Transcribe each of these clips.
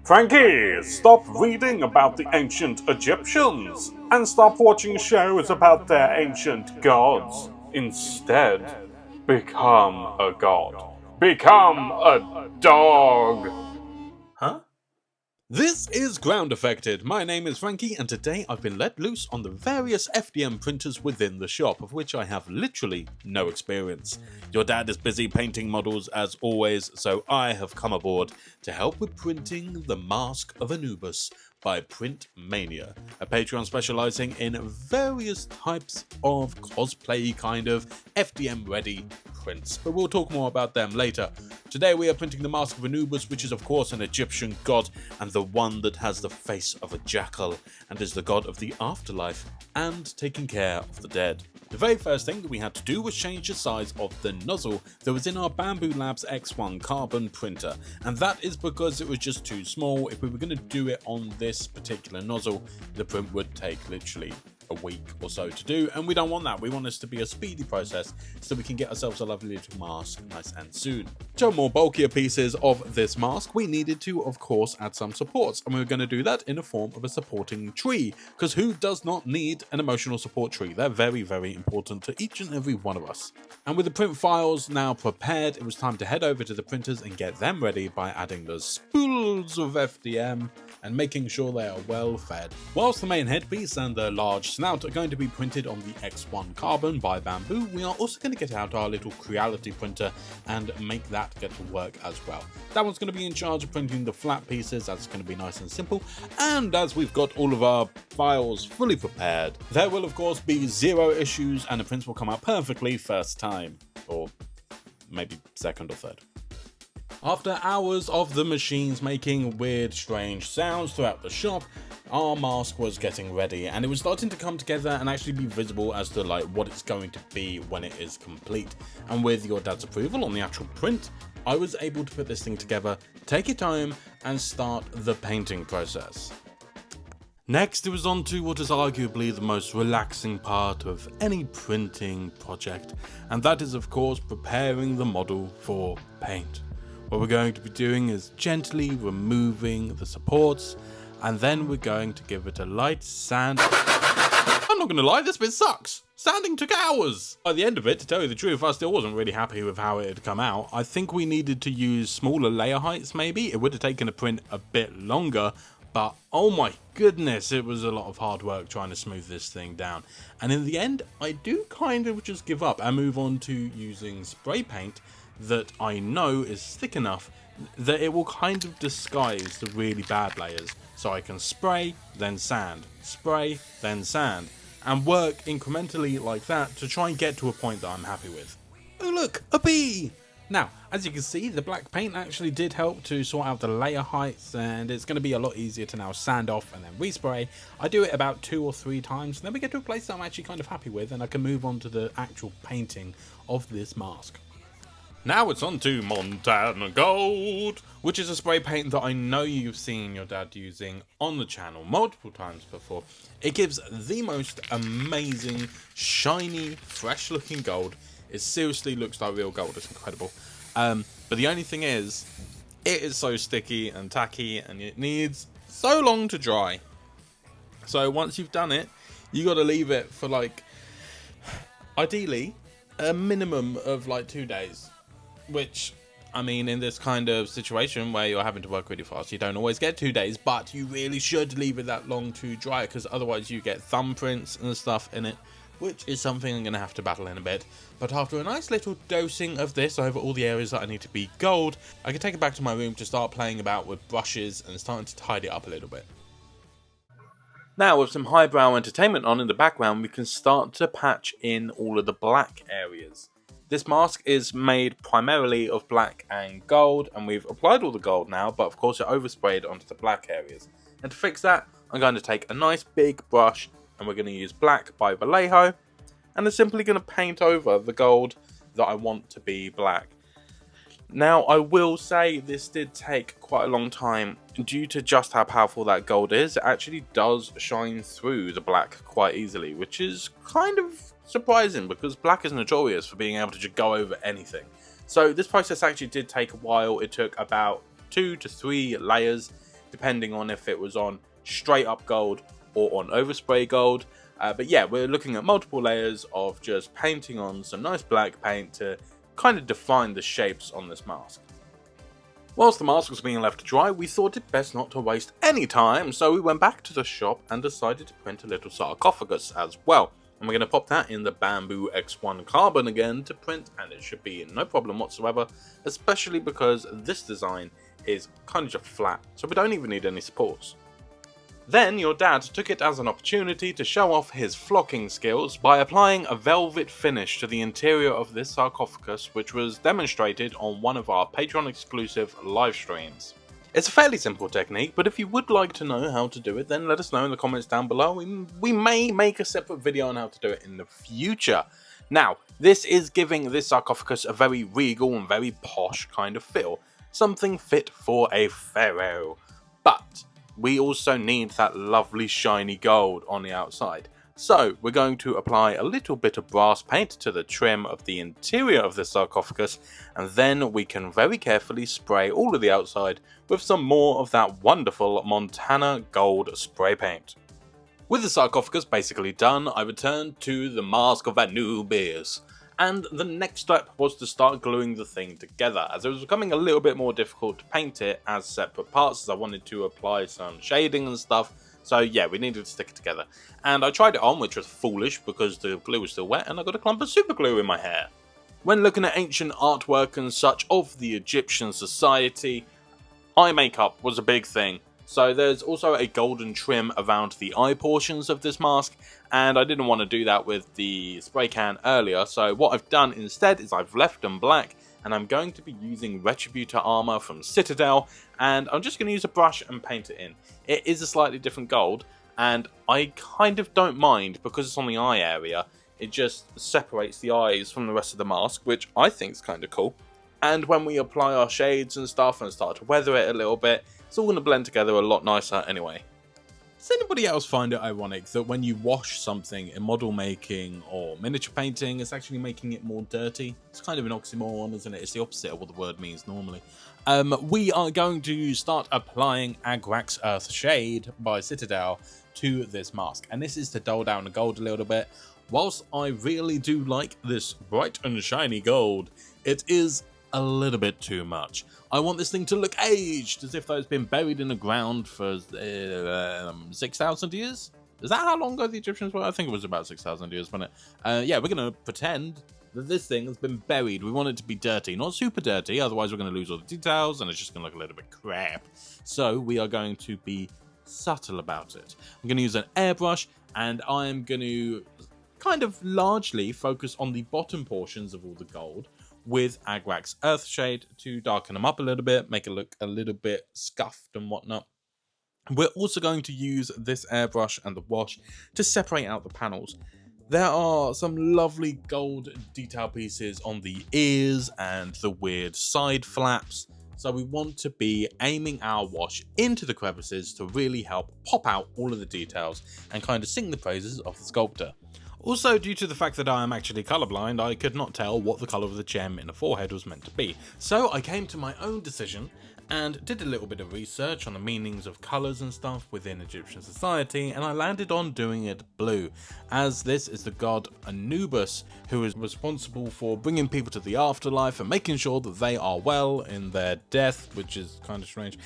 Frankie, stop reading about the ancient Egyptians and stop watching shows about their ancient gods. Instead, become a god. Become a dog. Huh? This is Groundeffected. My name is Frankie, and today I've been let loose on the various FDM printers within the shop, of which I have literally no experience. Your dad is busy painting models as always, so I have come aboard to help with printing the Mask of Anubis by Print Mania, a Patreon specializing in various types of cosplay kind of FDM ready prints, but we'll talk more about them later. Today we are printing the Mask of Anubis, which is of course an Egyptian god, and the one that has the face of a jackal, and is the god of the afterlife and taking care of the dead. The very first thing that we had to do was change the size of the nozzle that was in our Bamboo Labs X1 carbon printer, and that is because it was just too small. If we were going to do it on this particular nozzle, the print would take literally a week or so to do, and we don't want that. We want this to be a speedy process so we can get ourselves a lovely little mask nice and soon. To more bulkier pieces of this mask, we needed to of course add some supports, and we were going to do that in the form of a supporting tree, because who does not need an emotional support tree? They're very, very important to each and every one of us. And with the print files now prepared, it was time to head over to the printers and get them ready by adding the spools of FDM and making sure they are well fed. Whilst the main headpiece and the large snout are going to be printed on the X1 carbon by Bamboo, we are also going to get out our little Creality printer and make that get to work as well. That one's going to be in charge of printing the flat pieces. That's going to be nice and simple, and as we've got all of our files fully prepared, there will of course be zero issues and the prints will come out perfectly first time, or maybe second or third. After hours of the machines making weird, strange sounds throughout the shop, our mask was getting ready, and it was starting to come together and actually be visible as to like what it's going to be when it is complete. And with your dad's approval on the actual print, I was able to put this thing together, take it home, and start the painting process. Next, it was on to what is arguably the most relaxing part of any printing project, and that is of course preparing the model for paint. What we're going to be doing is gently removing the supports, and then we're going to give it a light sand. I'm not going to lie, this bit sucks. Sanding took hours. By the end of it, to tell you the truth, I still wasn't really happy with how it had come out. I think we needed to use smaller layer heights maybe. It would have taken the print a bit longer, but oh my goodness, it was a lot of hard work trying to smooth this thing down. And in the end, I do kind of just give up and move on to using spray paint that I know is thick enough that it will kind of disguise the really bad layers, so I can spray, then sand, spray, then sand, and work incrementally like that to try and get to a point that I'm happy with. Oh look, a bee! Now, as you can see, the black paint actually did help to sort out the layer heights, and it's going to be a lot easier to now sand off and then respray. I do it about 2 or 3 times, and then we get to a place that I'm actually kind of happy with, and I can move on to the actual painting of this mask. Now it's on to Montana Gold, which is a spray paint that I know you've seen your dad using on the channel multiple times before. It gives the most amazing, shiny, fresh looking gold. It seriously looks like real gold, it's incredible. But the only thing is, it is so sticky and tacky and it needs so long to dry. So once you've done it, you got to leave it for like, ideally, a minimum of like 2 days. Which, I mean, in this kind of situation where you're having to work really fast, you don't always get 2 days, but you really should leave it that long to dry, because otherwise you get thumbprints and stuff in it, which is something I'm going to have to battle in a bit. But after a nice little dosing of this over all the areas that I need to be gold, I can take it back to my room to start playing about with brushes and starting to tidy it up a little bit. Now, with some highbrow entertainment on in the background, we can start to patch in all of the black areas. This mask is made primarily of black and gold, and we've applied all the gold now, but of course it oversprayed onto the black areas. And to fix that, I'm going to take a nice big brush, and we're going to use black by Vallejo, and I'm simply going to paint over the gold that I want to be black. Now, I will say this did take quite a long time. Due to just how powerful that gold is, it actually does shine through the black quite easily, which is kind of surprising because black is notorious for being able to just go over anything. So this process actually did take a while. It took about 2 to 3 layers depending on if it was on straight up gold or on overspray gold. But yeah, we're looking at multiple layers of just painting on some nice black paint to kind of define the shapes on this mask. Whilst the mask was being left to dry, we thought it best not to waste any time, so we went back to the shop and decided to print a little sarcophagus as well. And we're going to pop that in the Bamboo X1 carbon again to print, and it should be no problem whatsoever, especially because this design is kind of just flat, so we don't even need any supports. Then your dad took it as an opportunity to show off his flocking skills by applying a velvet finish to the interior of this sarcophagus, which was demonstrated on one of our Patreon exclusive live streams. It's a fairly simple technique, but if you would like to know how to do it, then let us know in the comments down below. We may make a separate video on how to do it in the future. Now, this is giving this sarcophagus a very regal and very posh kind of feel, something fit for a pharaoh. But we also need that lovely shiny gold on the outside. So we're going to apply a little bit of brass paint to the trim of the interior of the sarcophagus, and then we can very carefully spray all of the outside with some more of that wonderful Montana gold spray paint. With the sarcophagus basically done, I returned to the mask of Anubis. And the next step was to start gluing the thing together, as it was becoming a little bit more difficult to paint it as separate parts, as I wanted to apply some shading and stuff. So yeah, we needed to stick it together. And I tried it on, which was foolish because the glue was still wet and I got a clump of super glue in my hair. When looking at ancient artwork and such of the Egyptian society, eye makeup was a big thing. So there's also a golden trim around the eye portions of this mask, and I didn't want to do that with the spray can earlier, so what I've done instead is I've left them black, and I'm going to be using Retributor armor from Citadel, and I'm just going to use a brush and paint it in. It is a slightly different gold, and I kind of don't mind because it's on the eye area. It just separates the eyes from the rest of the mask, which I think is kind of cool. And when we apply our shades and stuff and start to weather it a little bit, it's all going to blend together a lot nicer anyway. Does anybody else find it ironic that when you wash something in model making or miniature painting, it's actually making it more dirty? It's kind of an oxymoron, isn't it? It's the opposite of what the word means normally. We are going to start applying Agrax Earth Shade by Citadel to this mask. And this is to dull down the gold a little bit. Whilst I really do like this bright and shiny gold, it is a little bit too much. I want this thing to look aged, as if though it's been buried in the ground for 6,000 years? Is that how long ago the Egyptians were? I think it was about 6,000 years, wasn't it? Yeah, we're going to pretend that this thing has been buried. We want it to be dirty, not super dirty, otherwise we're going to lose all the details and it's just going to look a little bit crap. So we are going to be subtle about it. I'm going to use an airbrush, and I'm going to kind of largely focus on the bottom portions of all the gold with Agrax Earthshade to darken them up a little bit, make it look a little bit scuffed and whatnot. We're also going to use this airbrush and the wash to separate out the panels. There are some lovely gold detail pieces on the ears and the weird side flaps, so we want to be aiming our wash into the crevices to really help pop out all of the details and kind of sing the praises of the sculptor. Also, due to the fact that I am actually colourblind, I could not tell what the colour of the gem in the forehead was meant to be. So I came to my own decision and did a little bit of research on the meanings of colours and stuff within Egyptian society, and I landed on doing it blue, as this is the god Anubis, who is responsible for bringing people to the afterlife and making sure that they are well in their death, which is kind of strange.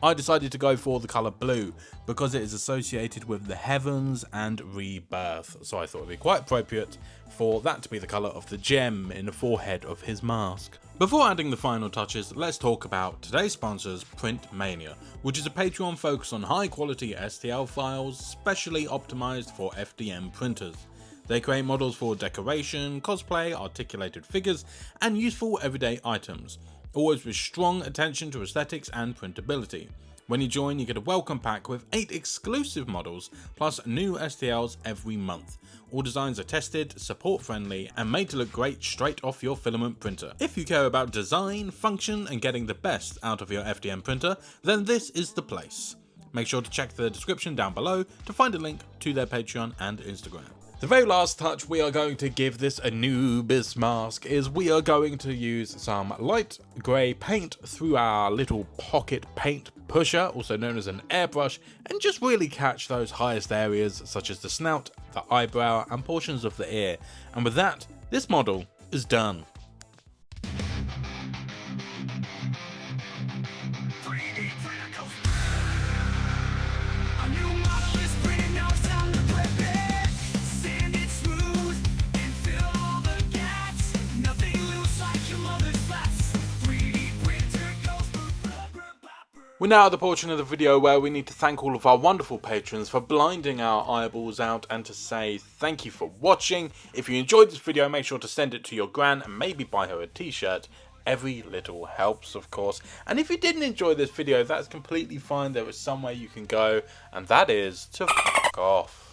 I decided to go for the colour blue because it is associated with the heavens and rebirth, so I thought it would be quite appropriate for that to be the colour of the gem in the forehead of his mask. Before adding the final touches, let's talk about today's sponsors, Print Mania, which is a Patreon focused on high quality STL files specially optimised for FDM printers. They create models for decoration, cosplay, articulated figures, and useful everyday items, always with strong attention to aesthetics and printability. When you join, you get a welcome pack with 8 exclusive models, plus new STLs every month. All designs are tested, support friendly, and made to look great straight off your filament printer. If you care about design, function, and getting the best out of your FDM printer, then this is the place. Make sure to check the description down below to find a link to their Patreon and Instagram. The very last touch we are going to give this Anubis mask is we are going to use some light grey paint through our little pocket paint pusher, also known as an airbrush, and just really catch those highest areas such as the snout, the eyebrow and portions of the ear. And with that, this model is done. We're now at the portion of the video where we need to thank all of our wonderful patrons for blinding our eyeballs out and to say thank you for watching. If you enjoyed this video, make sure to send it to your gran and maybe buy her a t-shirt. Every little helps, of course. And if you didn't enjoy this video, that's completely fine. There is somewhere you can go, and that is to fuck off.